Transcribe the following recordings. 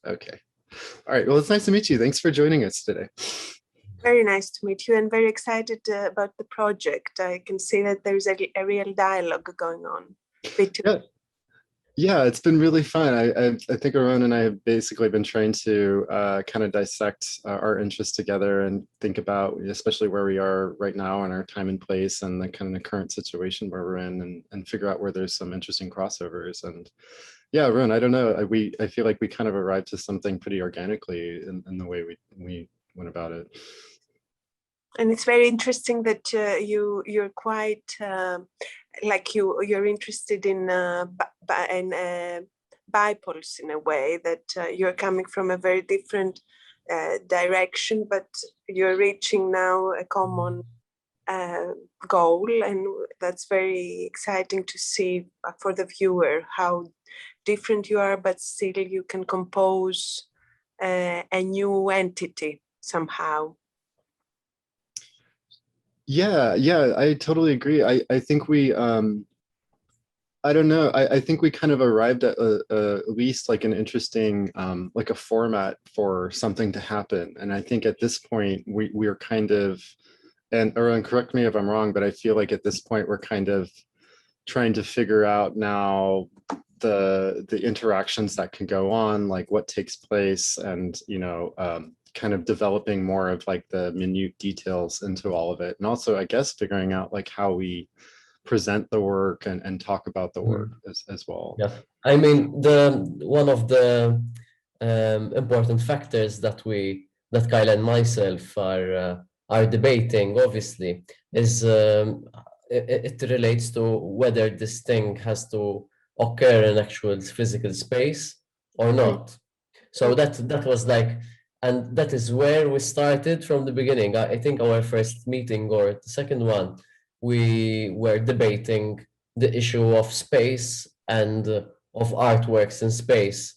Okay. All right. Well, it's nice to meet you. Thanks for joining us today. Very nice to meet you and very excited about the project. I can see that there's a real dialogue going on between. Yeah. Yeah, it's been really fun. I think Arun and I have basically been trying to kind of dissect our interests together and think about, especially where we are right now and our time and place and the kind of the current situation where we're in, and figure out where there's some interesting crossovers. And yeah, Arun, I don't know. I feel like we kind of arrived to something pretty organically in the way we went about it. And it's very interesting that you're quite like you're interested in bipoles in a way, that you're coming from a very different direction, but you're reaching now a common goal, and that's very exciting to see for the viewer how different you are, but still you can compose a new entity somehow. Yeah, I totally agree. I think we I don't know. I think we kind of arrived at at least like an interesting like a format for something to happen. And I think at this point we're kind of, and Arun, correct me if I'm wrong, but I feel like at this point we're kind of trying to figure out now the interactions that can go on, like what takes place, and kind of developing more of like the minute details into all of it, and also I guess figuring out like how we present the work and talk about the work as well. Yeah, I mean, the one of the important factors that Kyle and myself are debating, obviously, is it relates to whether this thing has to occur in actual physical space or not. So that was like, and that is where we started from the beginning. I think our first meeting or the second one, we were debating the issue of space and of artworks in space.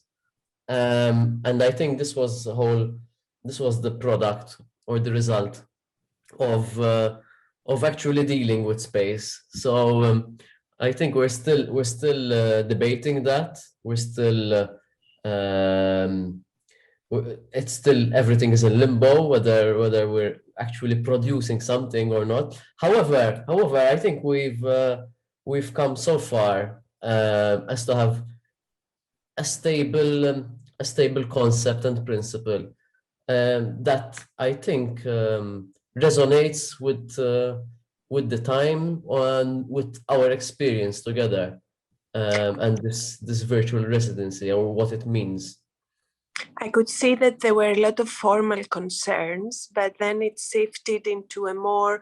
And I think this was the product or the result of actually dealing with space. So I think we're still debating that. We're still it's still, everything is in limbo, whether we're actually producing something or not. However, I think we've come so far as to have a stable concept and principle that I think resonates with the time and with our experience together, and this virtual residency or what it means. I could see that there were a lot of formal concerns, but then it shifted into a more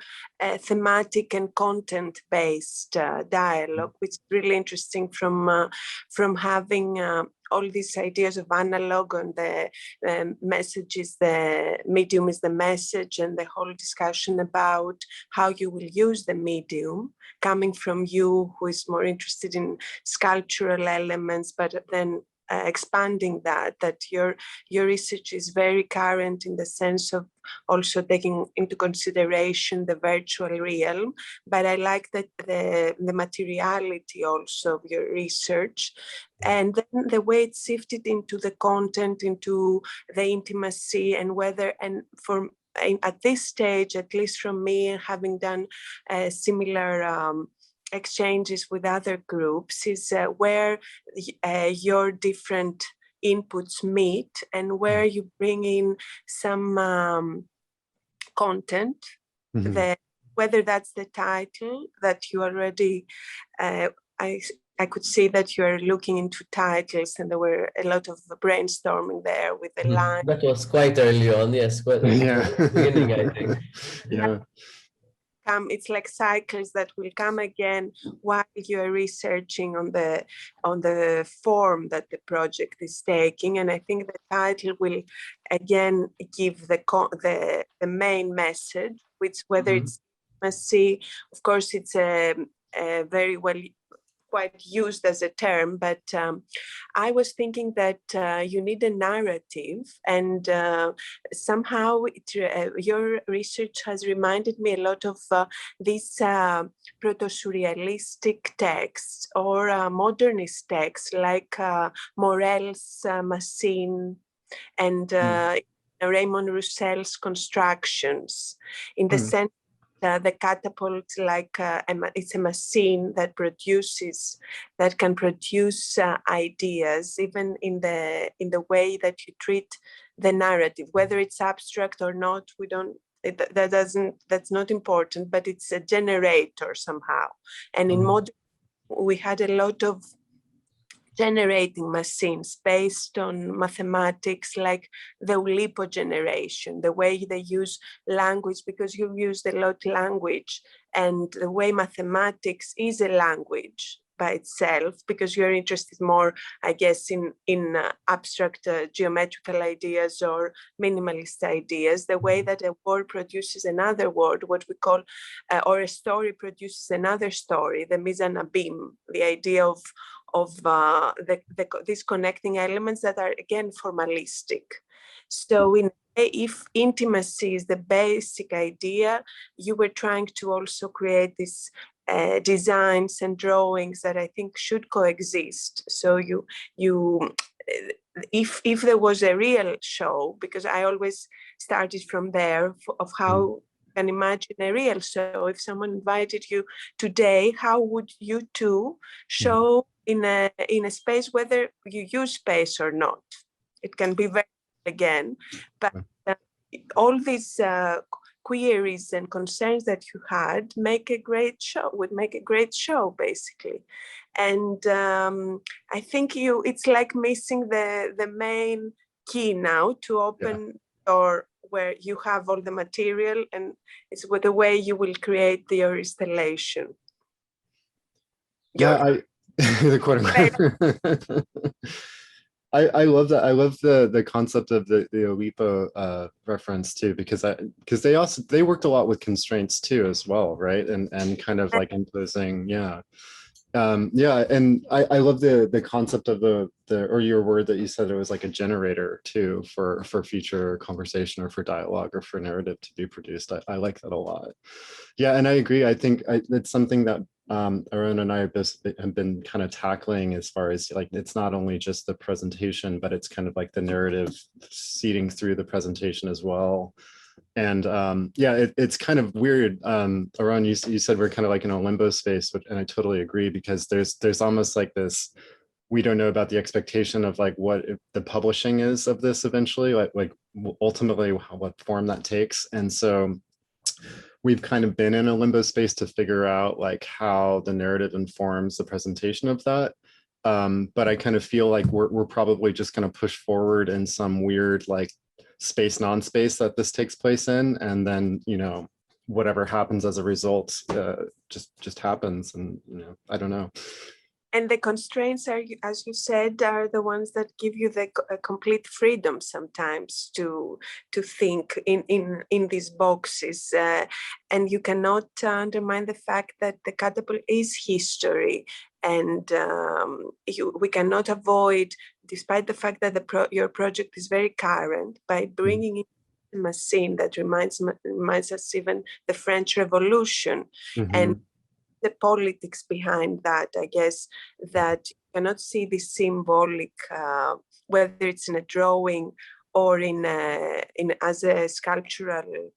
thematic and content-based dialogue, which is really interesting from having all these ideas of analog and the message is the medium is the message, and the whole discussion about how you will use the medium, coming from you who is more interested in sculptural elements, but then expanding that your research is very current in the sense of also taking into consideration the virtual realm. But I like that the materiality also of your research, and then the way it shifted into the content, into the intimacy, and whether, and for at this stage, at least from me, having done similar exchanges with other groups, is where your different inputs meet and where you bring in some content, whether that's the title that you already, I could see that you're looking into titles, and there were a lot of brainstorming there with the line. That was quite early on, yes, quite beginning, I think. Yeah. It's like cycles that will come again while you are researching on the form that the project is taking, and I think the title will again give the main message, which whether it's intimacy, of course, it's a very well quite used as a term, but I was thinking that you need a narrative, and somehow your research has reminded me a lot of these proto-surrealistic texts or modernist texts like Morel's Machine and Raymond Roussel's constructions, in the Mm. sense the catapult, like it's a machine that can produce ideas, even in the way that you treat the narrative, whether it's abstract or not. We don't. That's not important, but it's a generator somehow. And in modern, we had a lot of generating machines based on mathematics, like the Oulipo generation, the way they use language, because you used a lot language, and the way mathematics is a language by itself, because you're interested more, I guess, in abstract geometrical ideas or minimalist ideas, the way that a word produces another word, what we call, or a story produces another story, the mise en abîme, the idea of these connecting elements that are, again, formalistic. So if intimacy is the basic idea, you were trying to also create these designs and drawings that I think should coexist. So if there was a real show, because I always started from there, of how you can imagine a real show. If someone invited you today, how would you two show in a space, whether you use space or not? It can be very, again, but all these queries and concerns that you had would make a great show, basically. And I think it's like missing the main key now to open or where you have all the material, and it's with the way you will create your installation. The quote. I love that. I love the concept of the Oulipo reference too, because they worked a lot with constraints too as well, right? And kind of like imposing, and I love the concept of the or your word that you said, it was like a generator too for future conversation or for dialogue or for narrative to be produced. I like that a lot. Yeah, and I agree. I think it's something that Arun and I have been kind of tackling, as far as like, it's not only just the presentation, but it's kind of like the narrative seeding through the presentation as well. And it's kind of weird. Arun, you said we're kind of like in a limbo space, and I totally agree, because there's almost like this, we don't know about the expectation of like what the publishing is of this eventually, like ultimately what form that takes. And so we've kind of been in a limbo space to figure out like how the narrative informs the presentation of that. But I kind of feel like we're probably just going to push forward in some weird like space non-space that this takes place in, and then whatever happens as a result just happens. And I don't know. And the constraints are, as you said, are the ones that give you the complete freedom sometimes to think in these boxes, and you cannot undermine the fact that the catapult is history, and we cannot avoid, despite the fact that your project is very current, by bringing in a machine that reminds us even the French Revolution, and the politics behind that. I guess that you cannot see the symbolic, whether it's in a drawing or in as a sculptural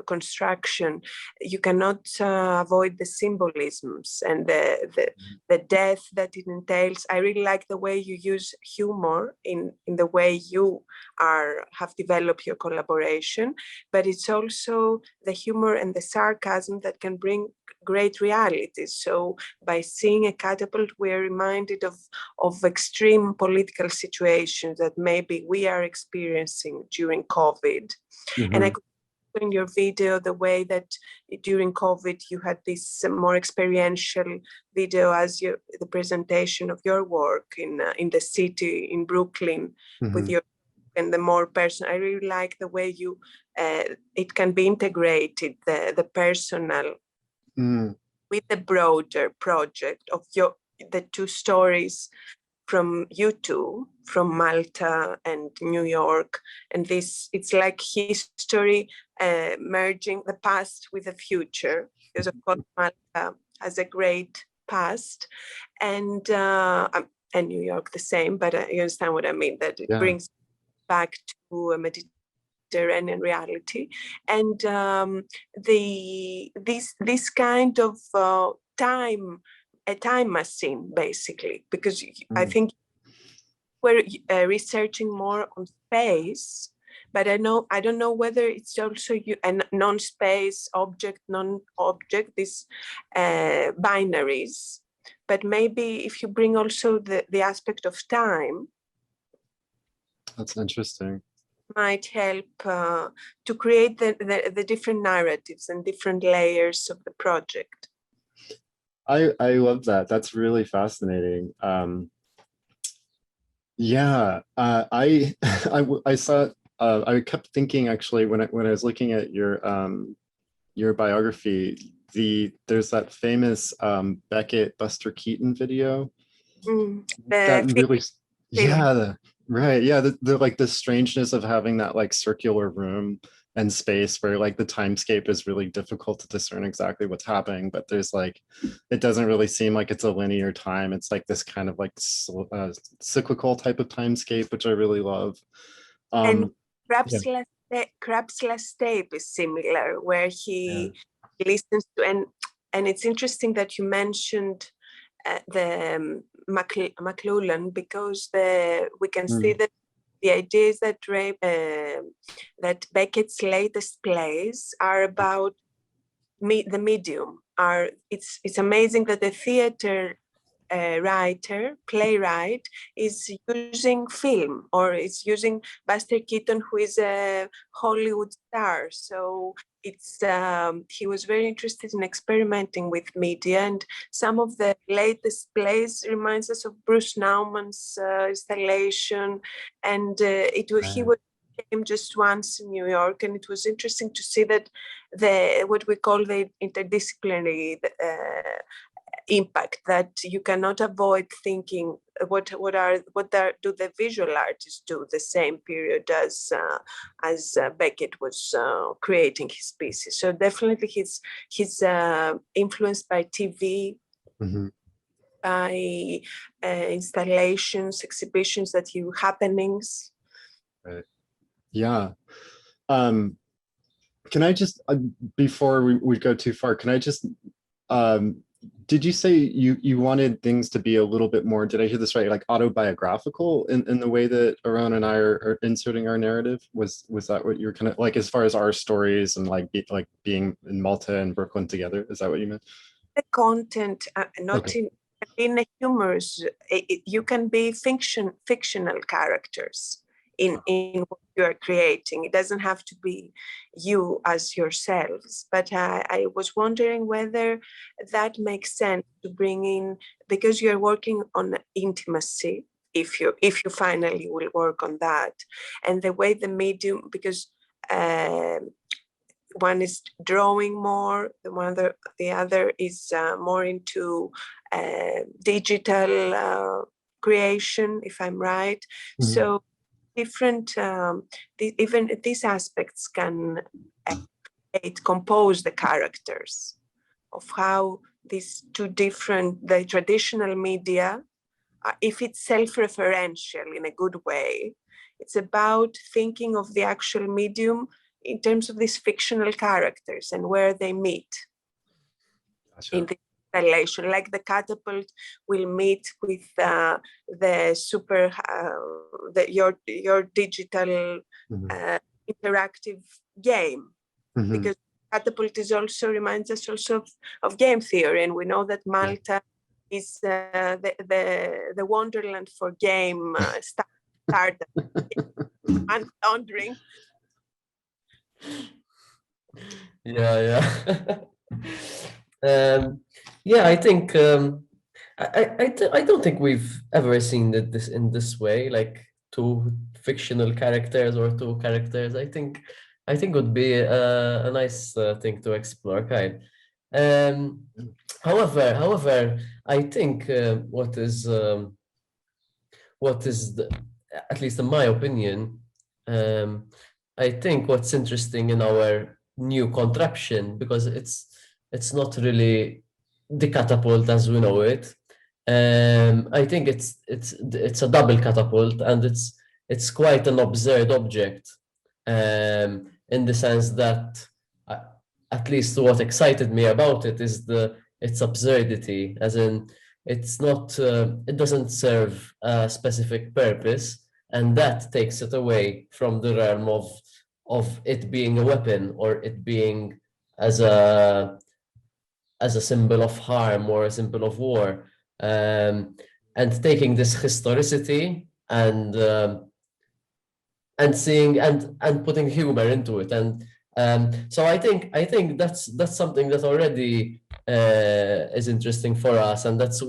construction. You cannot avoid the symbolisms and the death that it entails. I really like the way you use humor in the way you have developed your collaboration, but it's also the humor and the sarcasm that can bring great reality. So by seeing a catapult, we're reminded of extreme political situations that maybe we are experiencing during COVID. And I could in your video the way that during COVID you had this more experiential video as the presentation of your work in the city in Brooklyn with your, and the more personal. I really like the way you it can be integrated, the personal with the broader project of the two stories from you two, from Malta and New York. And it's like history merging the past with the future, because of course Malta has a great past, and New York the same, but you understand what I mean, that it brings back to a Mediterranean reality, and this kind of a time machine, basically, because I think we're researching more on space, but I don't know whether it's also a non-space object, non-object, these binaries. But maybe if you bring also the aspect of time, That's interesting. might help to create the different narratives and different layers of the project. I love that. That's really fascinating. Yeah, I saw. I kept thinking actually when I was looking at your biography. There's that famous Beckett Buster Keaton video that really, yeah, right, yeah, the like the strangeness of having that like circular room and space where like the timescape is really difficult to discern exactly what's happening, but there's like, it doesn't really seem like it's a linear time. It's like this kind of like cyclical type of timescape, which I really love. And Yeah. Crab's Last Tape is similar, where he listens to, and it's interesting that you mentioned the McLuhan, because we can see that the idea is that that Beckett's latest plays are about the medium. It's amazing that the theater playwright is using film, or is using Buster Keaton, who is a Hollywood star. So it's he was very interested in experimenting with media, and some of the latest plays reminds us of Bruce Naumann's installation, and he came just once in New York, and it was interesting to see that what we call the interdisciplinary impact, that you cannot avoid thinking what do the visual artists do the same period as Beckett was creating his pieces. So definitely he's influenced by TV, by installations, exhibitions, happenings. Right. Yeah. Can I just before we go too far, can I just did you say you wanted things to be a little bit more, did I hear this right, like autobiographical in the way that Aron and I are inserting our narrative? Was that what you're kind of like, as far as our stories and like being in Malta and Brooklyn together? Is that what you meant? The content, not Okay. in a humorous, you can be fictional characters in what you are creating. It doesn't have to be you as yourselves. But I was wondering whether that makes sense to bring in, because you're working on intimacy, if you finally will work on that, and the way the medium, because one is drawing more, the other is more into digital creation, if I'm right. So different, even these aspects can compose the characters of how these two different, the traditional media, if it's self-referential in a good way, it's about thinking of the actual medium in terms of these fictional characters and where they meet. Gotcha. In the installation, like the catapult will meet with the super, your digital interactive game, because catapult is also reminds us also of game theory, and we know that Malta is the wonderland for game startup and laundering. Yeah. I think I don't think we've ever seen this in this way, like two fictional characters or two characters. I think would be a nice thing to explore, Kyle. However, I think what is at least in my opinion, I think what's interesting in our new contraption, because it's not really the catapult as we know it. I think it's a double catapult, and it's quite an absurd object, in the sense that, at least what excited me about it is its absurdity, as in it's not, it doesn't serve a specific purpose, and that takes it away from the realm of it being a weapon, or it being as a symbol of harm or a symbol of war, and taking this historicity and seeing and putting humor into it. And so I think that's something that already is interesting for us, and that's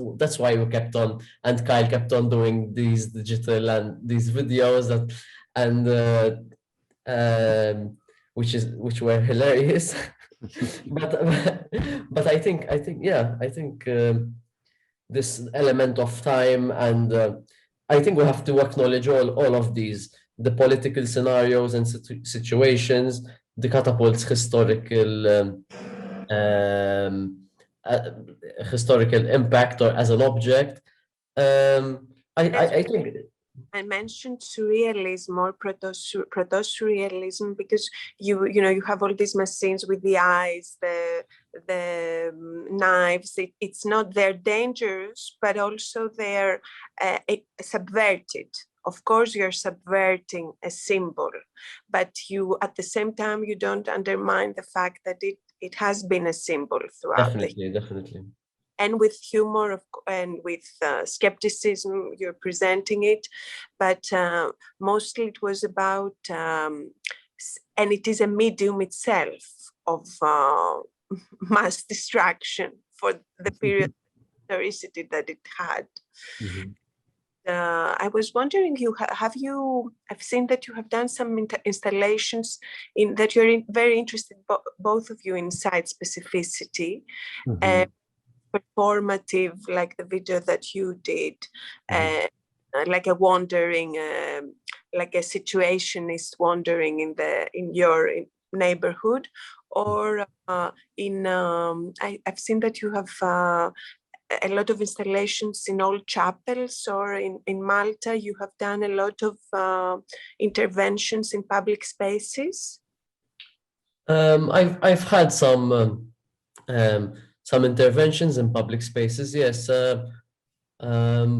why we kept on, and Kyle kept on doing these digital and these videos that, and which were hilarious. but I think yeah, I think this element of time, and I think we have to acknowledge all of these, the political scenarios and situations, the catapult's um, uh, historical impact, or as an object. I think. I mentioned surrealism or proto-surrealism because you know you have all these machines with the eyes, the knives. It's not they're dangerous, but also they're subverted. Of course, you're subverting a symbol, but you at the same time you don't undermine the fact that it has been a symbol throughout. Definitely. And with humor and with skepticism, you're presenting it, but mostly it was about, and it is a medium itself of mass distraction for the period of historicity that it had. Mm-hmm. I was wondering, I've seen that you have done some installations that you're very interested, both of you, in site specificity. Mhm. Performative, like the video that you did, like a wandering, like a situationist wandering in your neighborhood, or I've seen that you have a lot of installations in old chapels, or in Malta you have done a lot of interventions in public spaces. I've had some interventions in public spaces, yes,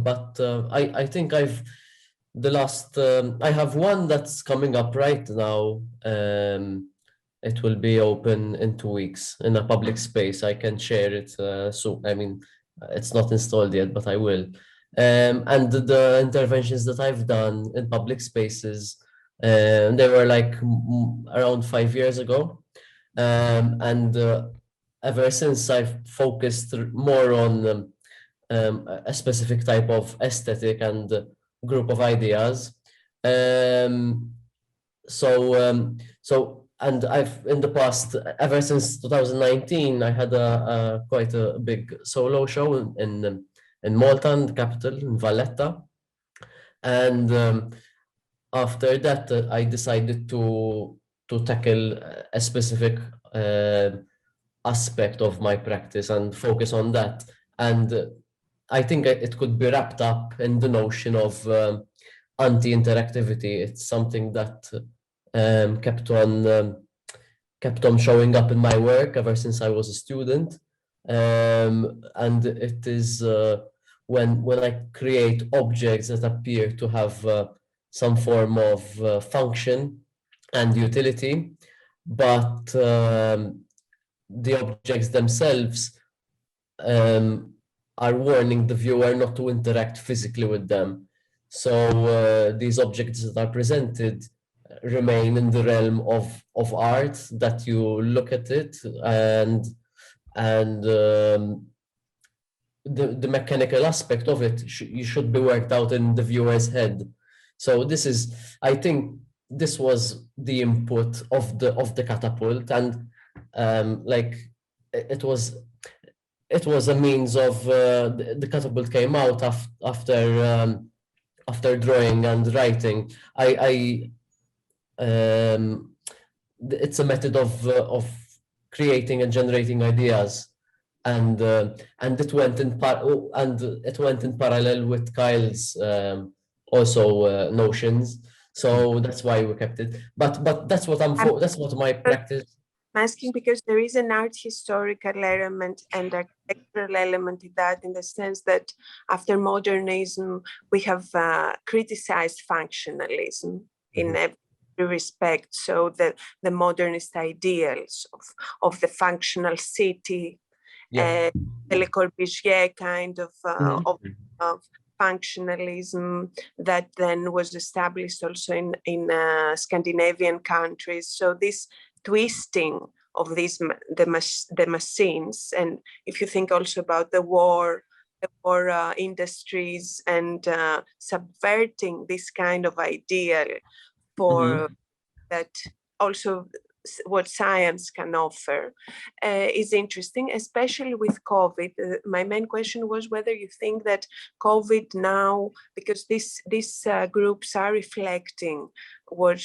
but I think I have one that's coming up right now. It will be open in 2 weeks in a public space. I can share it. So I mean, it's not installed yet, but I will. And the interventions that I've done in public spaces, they were like around 5 years ago, and ever since I've focused more on a specific type of aesthetic and group of ideas. And I've, in the past, ever since 2019, I had quite a big solo show in Malta, the capital, in Valletta. And after that, I decided to tackle a specific aspect of my practice and focus on that. And I think it could be wrapped up in the notion of anti-interactivity. It's something that kept on showing up in my work ever since I was a student. And it is when I create objects that appear to have some form of function and utility, but the objects themselves are warning the viewer not to interact physically with them. So these objects that are presented remain in the realm of art, that you look at it, and the mechanical aspect of it should be worked out in the viewer's head. So this is, I think, this was the input of the catapult, and like it was a means of the catapult came out after drawing and writing. It's a method of creating and generating ideas, and it went in parallel with Kyle's also notions. So that's why we kept it. But that's what that's what my practice. I'm asking because there is an art historical element and architectural element in that, in the sense that after modernism, we have criticized functionalism in every respect. So the modernist ideals of the functional city, Yeah. Le Corbusier kind of functionalism that then was established also in Scandinavian countries. So this twisting of the machines, and if you think also about the war industries, and subverting this kind of ideal for that also what science can offer is interesting, especially with COVID. My main question was whether you think that COVID now, because these groups are reflecting what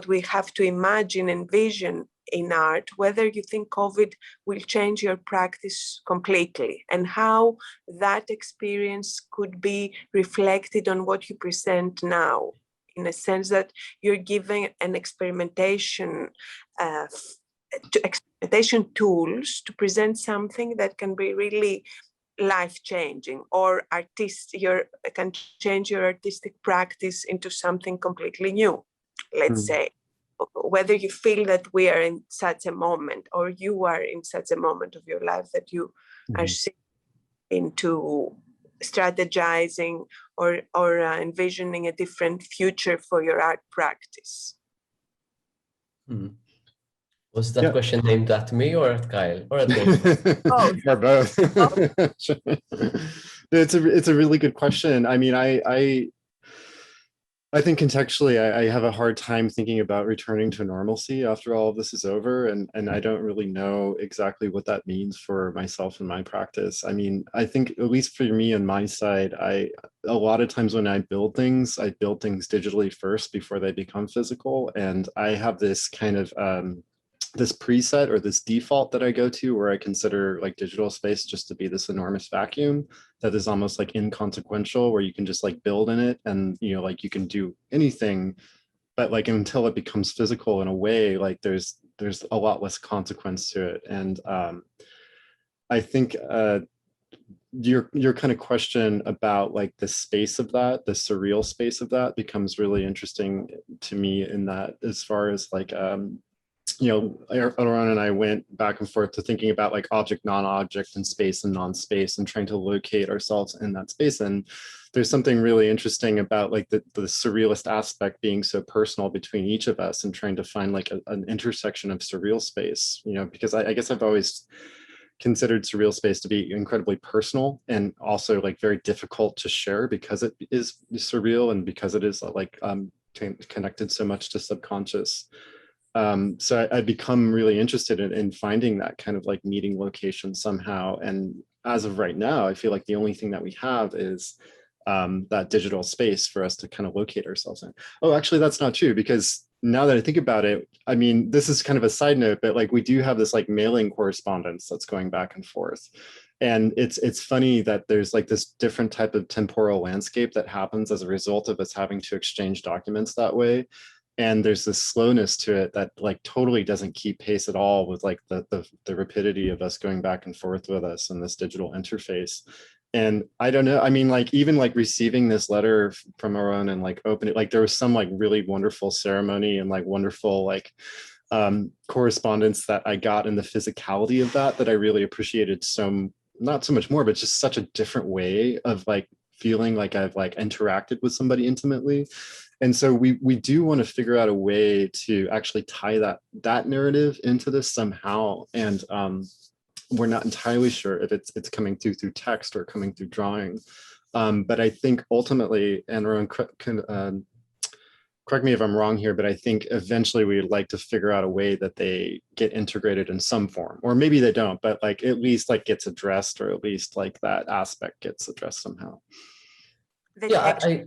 we have to imagine and vision in art, whether you think COVID will change your practice completely, and how that experience could be reflected on what you present now, in a sense that you're giving an experimentation tools to present something that can be really life-changing, or can change your artistic practice into something completely new, let's say. Whether you feel that we are in such a moment, or you are in such a moment of your life that you are into strategizing or envisioning a different future for your art practice. Was that question aimed at me or at Kyle or at both? Or both. It's a really good question. I mean, I think contextually, I have a hard time thinking about returning to normalcy after all of this is over, and I don't really know exactly what that means for myself and my practice. I mean, I think at least for me on my side, a lot of times when I build things digitally first before they become physical, and I have this kind of this preset or this default that I go to where I consider like digital space just to be this enormous vacuum that is almost like inconsequential, where you can just like build in it and, you know, like you can do anything, but like until it becomes physical in a way, like there's a lot less consequence to it. And I think your kind of question about like the space of that, the surreal space of that, becomes really interesting to me, in that as far as like you know, Aaron and I went back and forth to thinking about like object, non-object, and space and non-space, and trying to locate ourselves in that space. And there's something really interesting about like the surrealist aspect being so personal between each of us, and trying to find like an intersection of surreal space, you know, because I guess I've always considered surreal space to be incredibly personal, and also like very difficult to share because it is surreal, and because it is like connected so much to subconscious. So I become really interested in finding that kind of like meeting location somehow. And as of right now, I feel like the only thing that we have is that digital space for us to kind of locate ourselves in. Oh, actually, that's not true, because now that I think about it, I mean, this is kind of a side note, but like we do have this like mailing correspondence that's going back and forth. And it's funny that there's like this different type of temporal landscape that happens as a result of us having to exchange documents that way. And there's this slowness to it that like totally doesn't keep pace at all with like the rapidity of us going back and forth with us in this digital interface. And I don't know, I mean, like even like receiving this letter from Aaron and like opening, like there was some like really wonderful ceremony and like wonderful like correspondence that I got in the physicality of that I really appreciated. So not so much more, but just such a different way of like feeling like I've like interacted with somebody intimately. And so we do want to figure out a way to actually tie that narrative into this somehow. And we're not entirely sure if it's coming through text or coming through drawing. But I think ultimately, and Aaron can correct me if I'm wrong here, but I think eventually we'd like to figure out a way that they get integrated in some form, or maybe they don't, but like at least like gets addressed, or at least like that aspect gets addressed somehow. The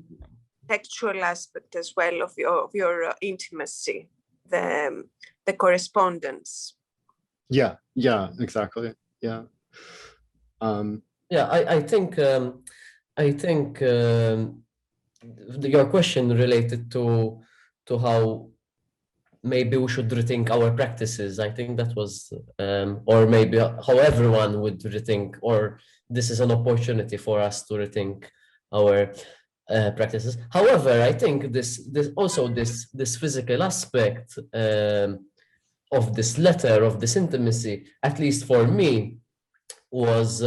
textual aspect as well of your intimacy, the correspondence. Yeah, exactly. Yeah. I think your question related to how maybe we should rethink our practices. I think that was, or maybe how everyone would rethink, or this is an opportunity for us to rethink our practices. However, I think this physical aspect of this letter, of this intimacy, at least for me, was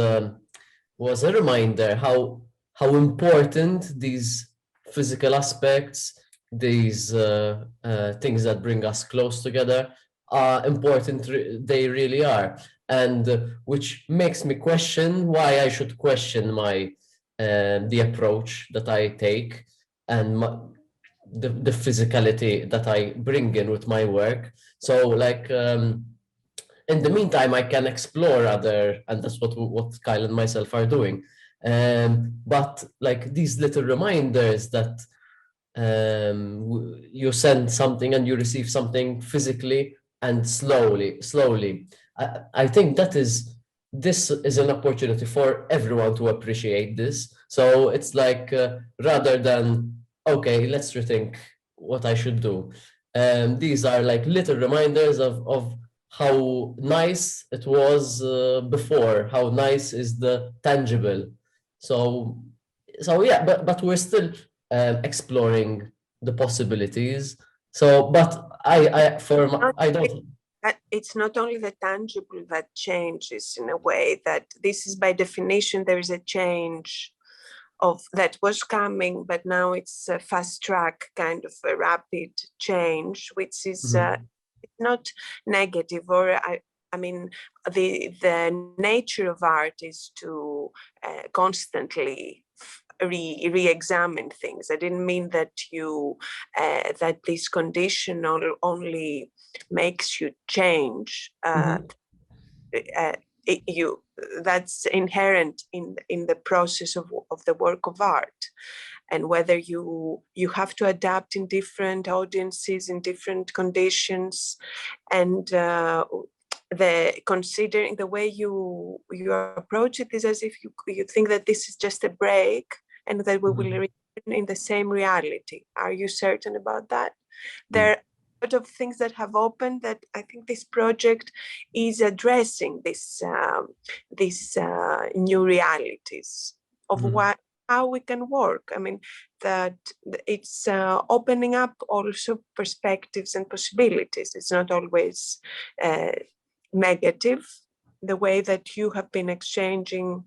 was a reminder how important these physical aspects, these things that bring us close together, are important. They really are, and which makes me question why I should question my the approach that I take, and the physicality that I bring in with my work. So like in the meantime, I can explore other, and that's what Kyle and myself are doing. But like these little reminders that you send something and you receive something physically and slowly. I think this is an opportunity for everyone to appreciate this. So it's like rather than, okay, let's rethink what I should do. These are like little reminders of how nice it was before, how nice is the tangible. So, so yeah, but we're still exploring the possibilities. So, but I don't. It's not only the tangible that changes in a way, that this is by definition, there is a change of that was coming, but now it's a fast track kind of a rapid change, which is not negative, or I mean, the nature of art is to constantly re-examine things. I didn't mean that that this condition only makes you change. That's inherent in the process of the work of art, and whether you have to adapt in different audiences, in different conditions, and considering the way you approach it is as if you think that this is just a break and that we will return in the same reality. Are you certain about that? There are a lot of things that have opened that I think this project is addressing this new realities of how we can work. I mean, that it's opening up also perspectives and possibilities. It's not always negative, the way that you have been exchanging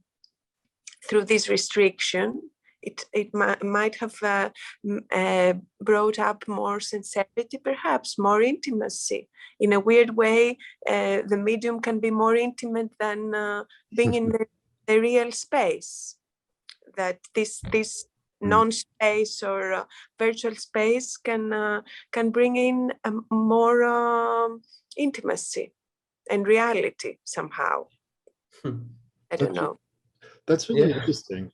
through this restriction. It might have brought up more sincerity, perhaps more intimacy. In a weird way, the medium can be more intimate than being in the real space. That this non-space or virtual space can bring in more intimacy and reality somehow. I don't know. That's really interesting.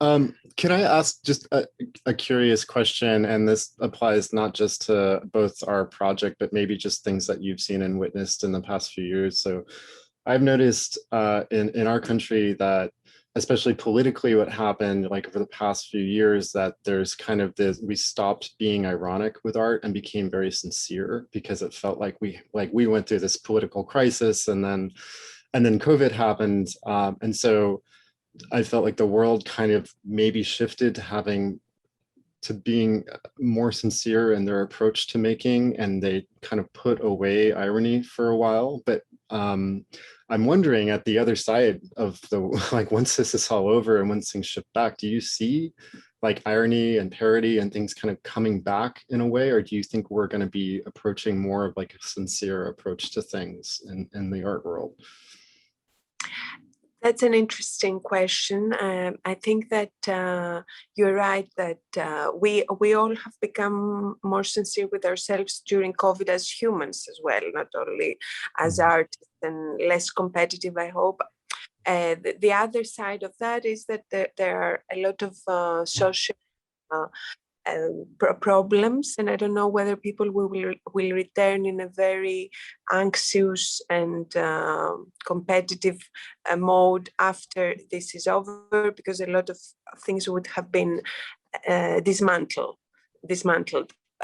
Can I ask just a curious question? And this applies not just to both our project, but maybe just things that you've seen and witnessed in the past few years. So I've noticed in our country that, especially politically, what happened like over the past few years, that there's kind of this, we stopped being ironic with art and became very sincere, because it felt like we went through this political crisis, and then COVID happened. And so I felt like the world kind of maybe shifted to being more sincere in their approach to making, and they kind of put away irony for a while. But I'm wondering, at the other side of the, like, once this is all over and once things shift back, do you see like irony and parody and things kind of coming back in a way, or do you think we're going to be approaching more of like a sincere approach to things in the art world? That's an interesting question. I think that you're right, that we all have become more sincere with ourselves during COVID as humans as well, not only as artists, and less competitive, I hope. The other side of that is that there are a lot of social problems, and I don't know whether people will return in a very anxious and competitive mode after this is over, because a lot of things would have been dismantled.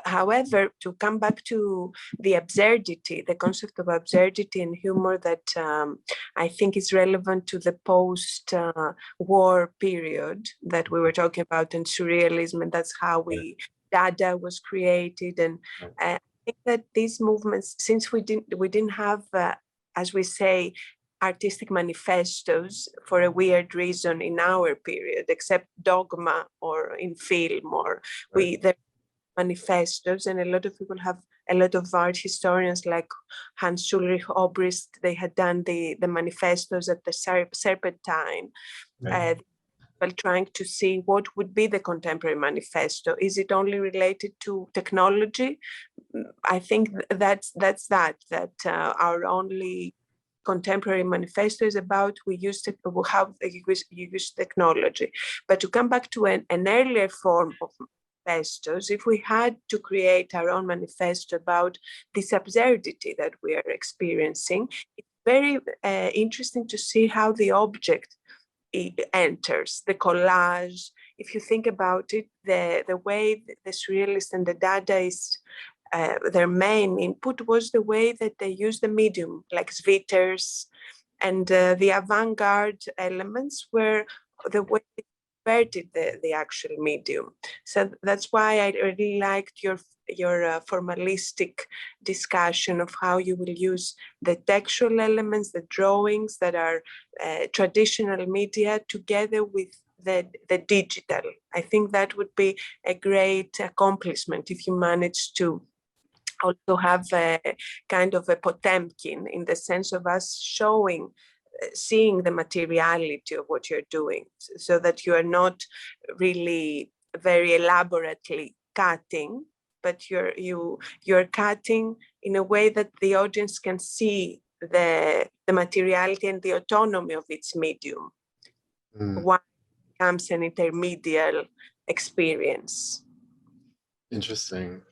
However, to come back to the absurdity, the concept of absurdity and humor that I think is relevant to the post-war period that we were talking about, and surrealism, and that's how Dada was created. And I think that these movements, since we didn't have, as we say, artistic manifestos for a weird reason in our period, except dogma or in film, or there manifestos, and a lot of people have, a lot of art historians like Hans Ulrich Obrist, they had done the manifestos at the Serpentine, well, trying to see what would be the contemporary manifesto. Is it only related to technology? I think that's our only contemporary manifesto is about how you use technology. But to come back to an earlier form of manifestos, if we had to create our own manifesto about this absurdity that we are experiencing, it's very interesting to see how the object enters, the collage. If you think about it, the way the surrealist and the Dadaist, their main input was the way that they used the medium, like Sviters, and the avant-garde elements were the way they converted the actual medium. So that's why I really liked your formalistic discussion of how you will use the textual elements, the drawings that are traditional media, together with the digital. I think that would be a great accomplishment if you manage to also have a kind of a Potemkin, in the sense of us seeing the materiality of what you're doing, so that you are not really very elaborately cutting, but you're cutting in a way that the audience can see the materiality and the autonomy of its medium. One becomes an intermediate experience. Interesting.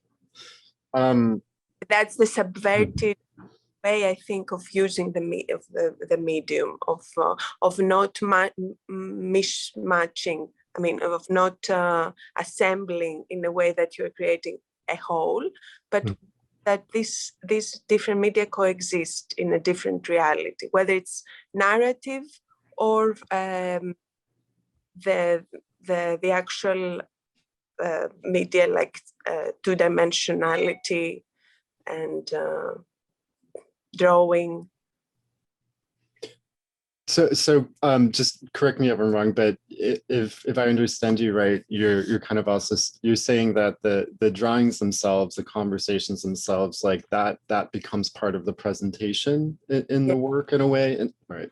That's the subverted way, I think, of using the medium, of not mismatching. I mean, of not assembling in a way that you're creating a whole, but that these different media coexist in a different reality, whether it's narrative or the actual media, like two-dimensionality and drawing. So just correct me if I'm wrong, but if I understand you right, you're kind of also, you're saying that the drawings themselves, the conversations themselves, like that becomes part of the presentation in the work in a way. And right.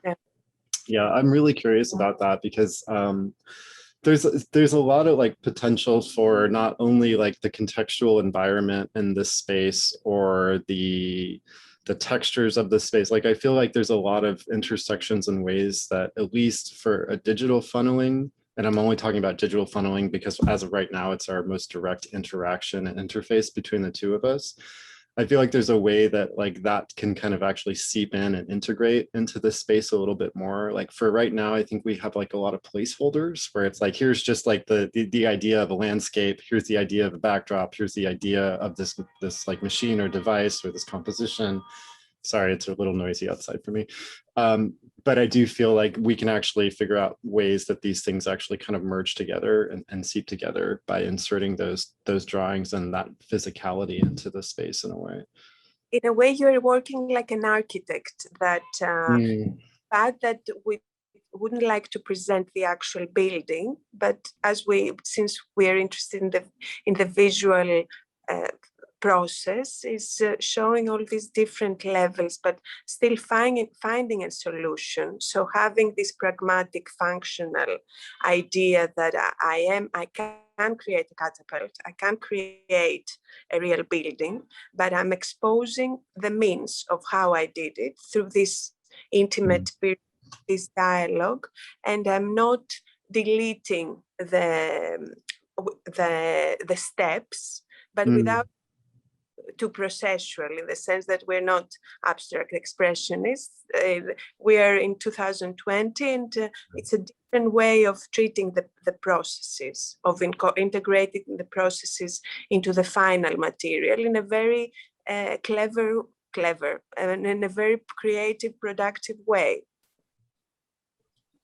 Yeah, I'm really curious about that, because there's a lot of like potential for not only like the contextual environment in this space or the textures of the space. Like, I feel like there's a lot of intersections and ways that, at least for a digital funneling, and I'm only talking about digital funneling because as of right now, it's our most direct interaction and interface between the two of us. I feel like there's a way that like that can kind of actually seep in and integrate into the space a little bit more. Like for right now, I think we have like a lot of placeholders where it's like, here's just like the idea of a landscape. Here's the idea of a backdrop. Here's the idea of this like machine or device or this composition. Sorry, it's a little noisy outside for me. But I do feel like we can actually figure out ways that these things actually kind of merge together and seep together by inserting those drawings and that physicality into the space in a way. In a way, you're working like an architect that we wouldn't like to present the actual building, but since we're interested in the visual process, is showing all these different levels, but still finding a solution. So having this pragmatic, functional idea that I can create a catapult, I can create a real building, but I'm exposing the means of how I did it through this intimate period, this dialogue, and I'm not deleting the steps, but without too processual, in the sense that we're not abstract expressionists. We are in 2020, and it's a different way of treating the processes, of integrating the processes into the final material in a very clever and in a very creative, productive way.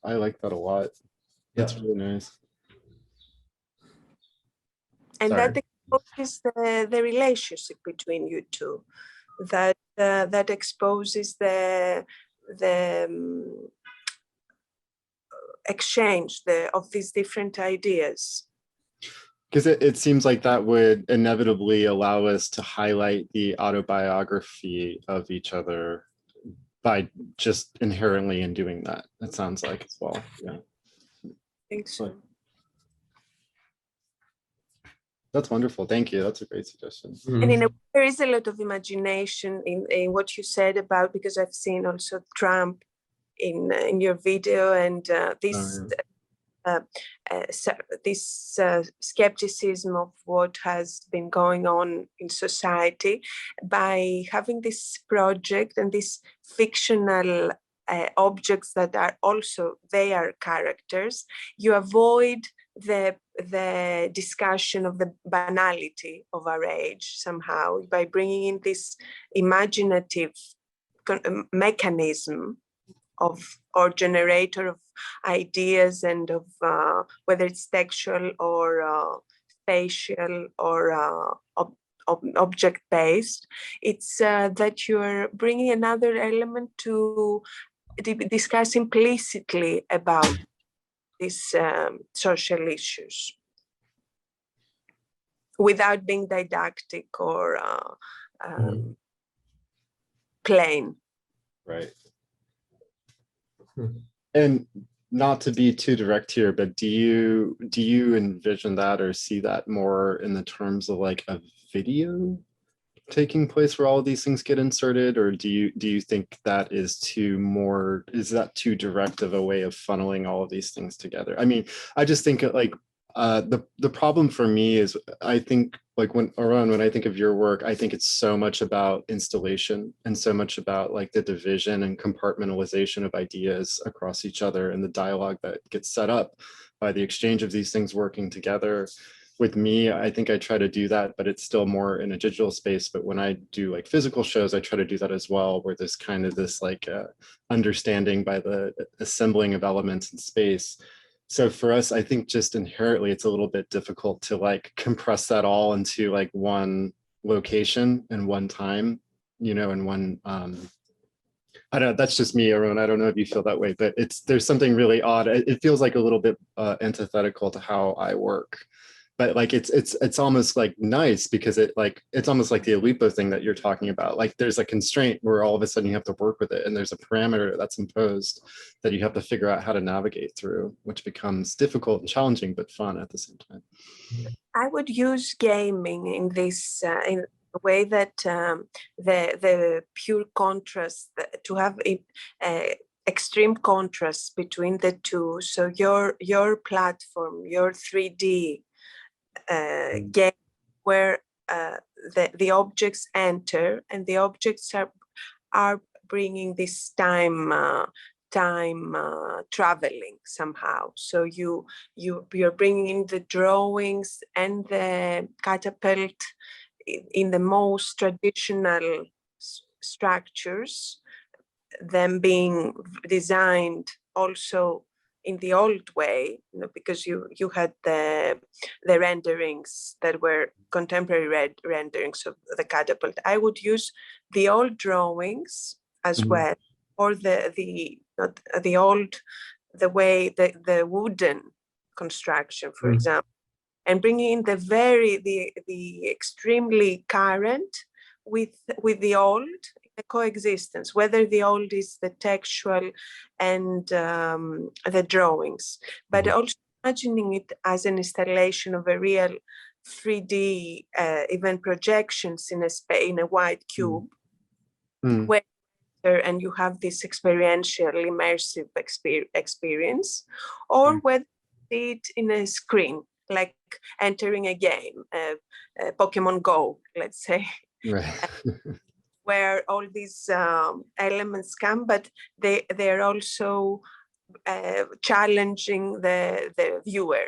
I like that a lot. That's Yeah. really nice. And Sorry. that exposes the relationship between you two. That exposes the exchange of these different ideas. Because it seems like that would inevitably allow us to highlight the autobiography of each other by just inherently in doing that. It sounds like as well. Yeah. I think so. That's wonderful. Thank you. That's a great suggestion. And in a way, there is a lot of imagination in what you said about, because I've seen also Trump in your video, and this skepticism of what has been going on in society. By having this project and these fictional objects that are also, they are characters, you avoid the discussion of the banality of our age somehow, by bringing in this imaginative mechanism or generator of ideas, and of whether it's textual or spatial or object based. It's that you're bringing another element to discuss implicitly about these social issues without being didactic or plain. Right. And not to be too direct here, but do you envision that or see that more in the terms of like a video taking place where all of these things get inserted, or do you think that is that too direct of a way of funneling all of these things together? I mean, I just think like the problem for me is, I think like when I think of your work, I think it's so much about installation and so much about like the division and compartmentalization of ideas across each other, and the dialogue that gets set up by the exchange of these things working together. With me, I think I try to do that, but it's still more in a digital space. But when I do like physical shows, I try to do that as well, where there's kind of this like understanding by the assembling of elements in space. So for us, I think just inherently, it's a little bit difficult to like compress that all into like one location and one time, you know, and one, I don't know, that's just me, Arun. I don't know if you feel that way, but there's something really odd. It feels like a little bit antithetical to how I work. But like it's almost like nice, because it's almost like the Alupo thing that you're talking about. Like there's a constraint where all of a sudden you have to work with it, and there's a parameter that's imposed that you have to figure out how to navigate through, which becomes difficult and challenging but fun at the same time. I would use gaming in this in a way that the pure contrast, to have extreme contrast between the two. So your platform, your 3D game, where the objects enter, and the objects are bringing this time traveling somehow. So you're bringing in the drawings and the catapult in the most traditional structures, them being designed also in the old way, you know, because you had the renderings that were contemporary renderings of the catapult. I would use the old drawings as well, or the wooden construction, for example, and bringing in the extremely current with the old, a coexistence, whether the old is the textual and the drawings, but also imagining it as an installation of a real 3D even projections in a white cube, where and you have this experiential immersive experience, or whether you see it in a screen, like entering a game, Pokemon Go, let's say. Right. where all these elements come, but they're also challenging the viewer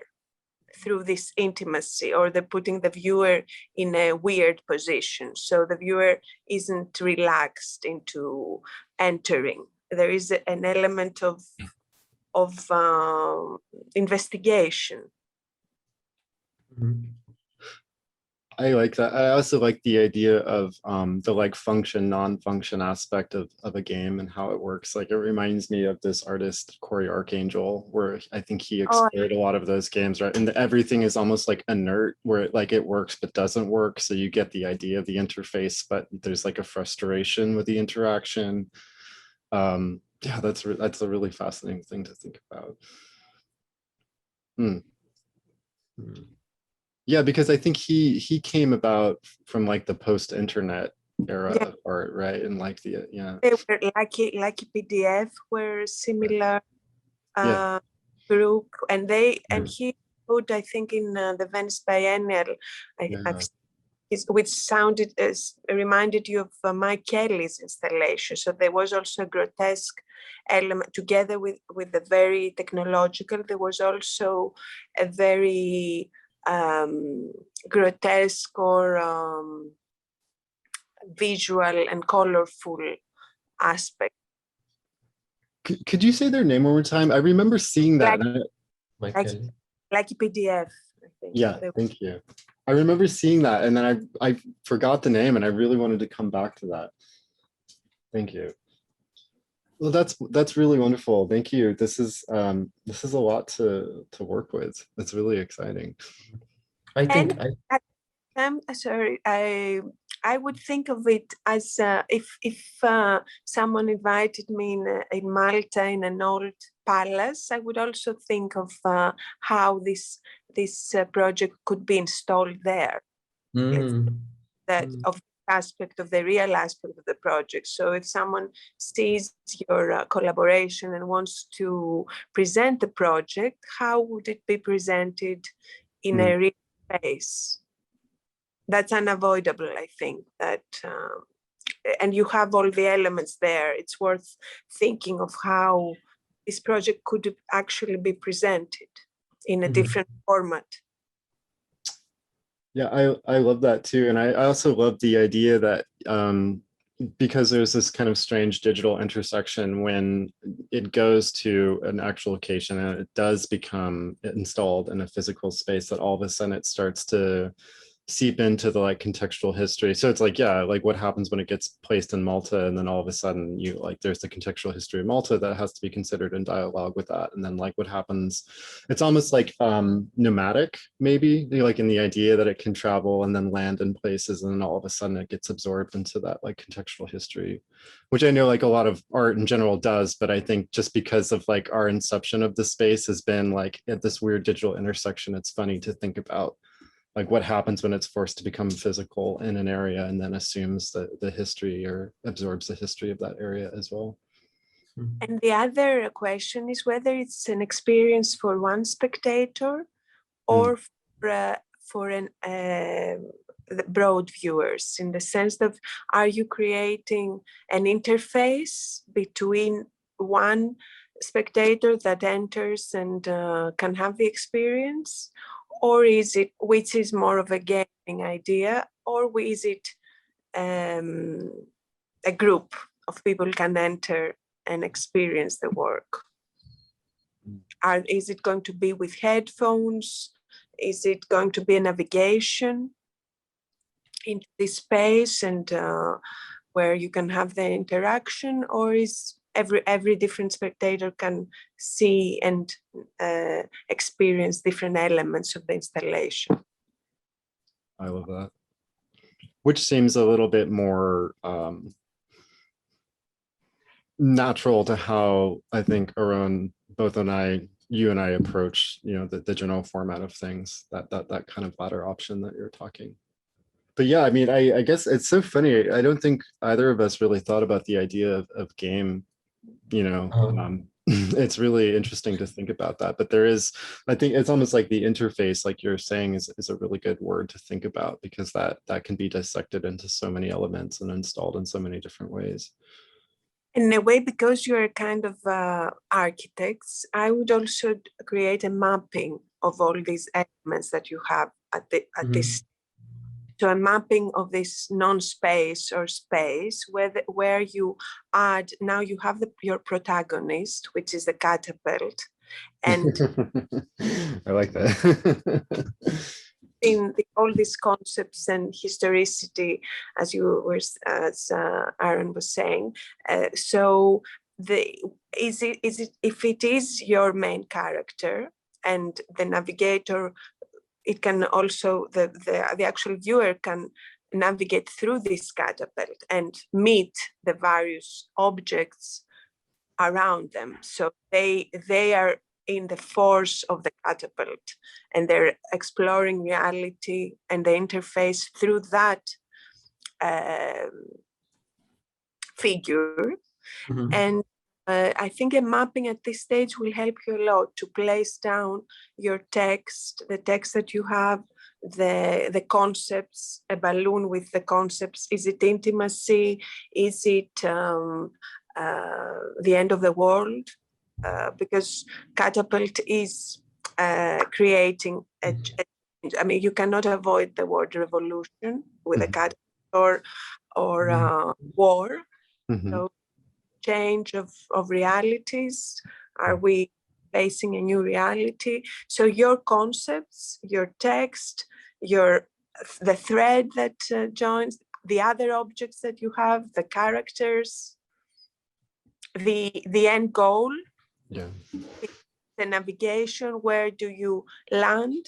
through this intimacy, or they're putting the viewer in a weird position. So the viewer isn't relaxed into entering. There is an element of investigation. Mhm. I like that. I also like the idea of the like function, non-function aspect of a game and how it works. Like it reminds me of this artist, Corey Archangel, where I think he explored a lot of those games, right? And everything is almost like inert, where it works but doesn't work. So you get the idea of the interface, but there's like a frustration with the interaction. Yeah, that's a really fascinating thing to think about. Hmm. Yeah, because I think he came about from like the post-internet era of art, right? And like They were like PDF were similar yeah, group, and he wrote, I think, in the Venice Biennial, yeah, which sounded as reminded you of Mike Kelly's installation. So there was also a grotesque element together with the very technological. There was also a very grotesque or visual and colorful aspect. Could you say their name one more time? I remember seeing that. Like PDF, I think. Yeah, thank you. I remember seeing that, and then I forgot the name, and I really wanted to come back to that. Thank you. Well, that's really wonderful. Thank you. This is a lot to work with. It's really exciting. I think sorry, I would think of it as if someone invited me in Malta in an old palace, I would also think of how this project could be installed there. Of aspect of the real aspect of the project. So if someone sees your collaboration and wants to present the project, how would it be presented in a real space? That's unavoidable, I think. That and you have all the elements there. It's worth thinking of how this project could actually be presented in a different format. Yeah, I love that too. And I also love the idea that because there's this kind of strange digital intersection when it goes to an actual location and it does become installed in a physical space, that all of a sudden it starts to seep into the like contextual history. So it's like, yeah, like what happens when it gets placed in Malta, and then all of a sudden you like there's the contextual history of Malta that has to be considered in dialogue with that. And then like what happens, it's almost like nomadic, maybe, like in the idea that it can travel and then land in places, and then all of a sudden it gets absorbed into that like contextual history, which I know like a lot of art in general does. But I think just because of like our inception of the space has been like at this weird digital intersection, it's funny to think about like what happens when it's forced to become physical in an area and then assumes the history or absorbs the history of that area as well. And the other question is whether it's an experience for one spectator or for the broad viewers, in the sense of, are you creating an interface between one spectator that enters and can have the experience, or is it, which is more of a gaming idea, or is it a group of people can enter and experience the work? Is it going to be with headphones? Is it going to be a navigation into this space and where you can have the interaction, or is every different spectator can see and experience different elements of the installation? I love that. Which seems a little bit more natural to how I think you and I approach, the general format of things, that kind of latter option that you're talking. But yeah, I mean, I guess it's so funny. I don't think either of us really thought about the idea of game, It's really interesting to think about that. But there is, I think it's almost like the interface, like you're saying, is a really good word to think about, because that can be dissected into so many elements and installed in so many different ways. In a way, because you're kind of architects, I would also create a mapping of all these elements that you have at this. So a mapping of this non-space or space where you add, now you have your protagonist, which is the catapult, and I like that. in all these concepts and historicity, as Aaron was saying. So is it if it is your main character and the navigator, it can also the actual viewer can navigate through this catapult and meet the various objects around them. So they are in the force of the catapult, and they're exploring reality and the interface through that figure. And I think a mapping at this stage will help you a lot to place down your text, the text that you have, the concepts, a balloon with the concepts. Is it intimacy? Is it the end of the world? Because catapult is creating I mean, you cannot avoid the word revolution with a catapult or war. So change of realities. Are we facing a new reality? So your concepts, your text, the thread that joins the other objects that you have, the characters, the end goal, the navigation, where do you land?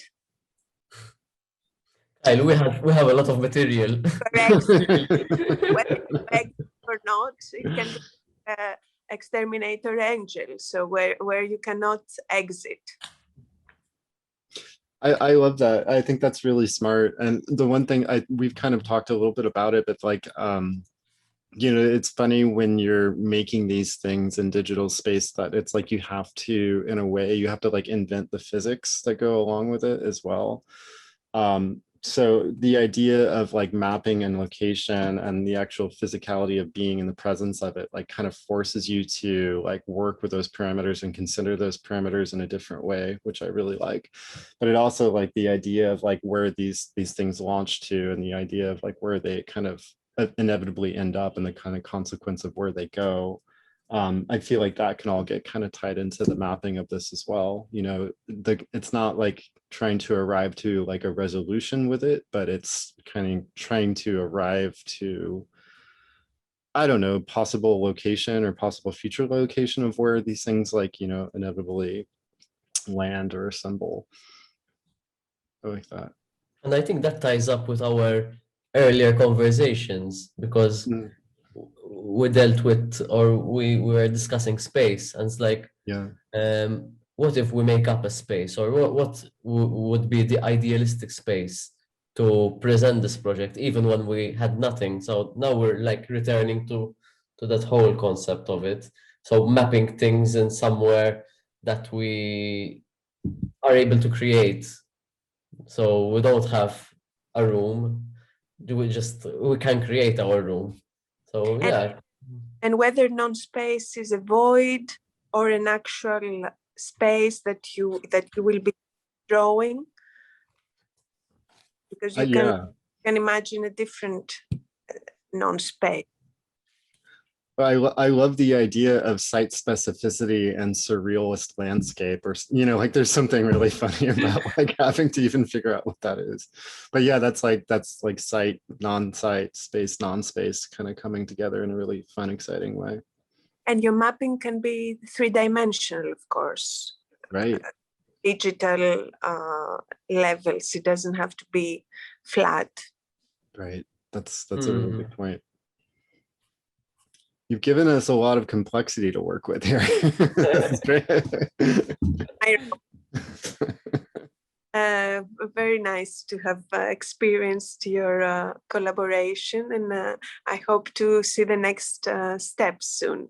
Kyle, we have a lot of material. Correct. Whether or not, it can be exterminator angel, so where you cannot exit. I love that. I think that's really smart. And the one thing we've kind of talked a little bit about it, but like it's funny when you're making these things in digital space that it's like you have to, in a way, you have to like invent the physics that go along with it as well. So the idea of like mapping and location and the actual physicality of being in the presence of it, like kind of forces you to like work with those parameters and consider those parameters in a different way, which I really like. But it also like the idea of like where these things launch to, and the idea of like where they kind of inevitably end up, and the kind of consequence of where they go. I feel like that can all get kind of tied into the mapping of this as well. It's not like trying to arrive to like a resolution with it, but it's kind of trying to arrive to, I don't know, possible location or possible future location of where these things like, inevitably land or assemble. I like that. And I think that ties up with our earlier conversations, because we dealt with, or we were discussing space, and it's like, what if we make up a space, or what would be the idealistic space to present this project, even when we had nothing? So now we're like returning to that whole concept of it. So mapping things in somewhere that we are able to create. So we don't have a room, we can create our room. So yeah. And whether non-space is a void or an actual space that you will be drawing, because you can imagine a different non-space. I love the idea of site specificity and surrealist landscape, or like there's something really funny about like having to even figure out what that is. But yeah, that's like site, non-site, space, non-space kind of coming together in a really fun, exciting way. And your mapping can be 3-dimensional, of course. Right. Digital levels. It doesn't have to be flat. Right. That's a really good point. You've given us a lot of complexity to work with here. Very nice to have experienced your collaboration, and I hope to see the next steps soon.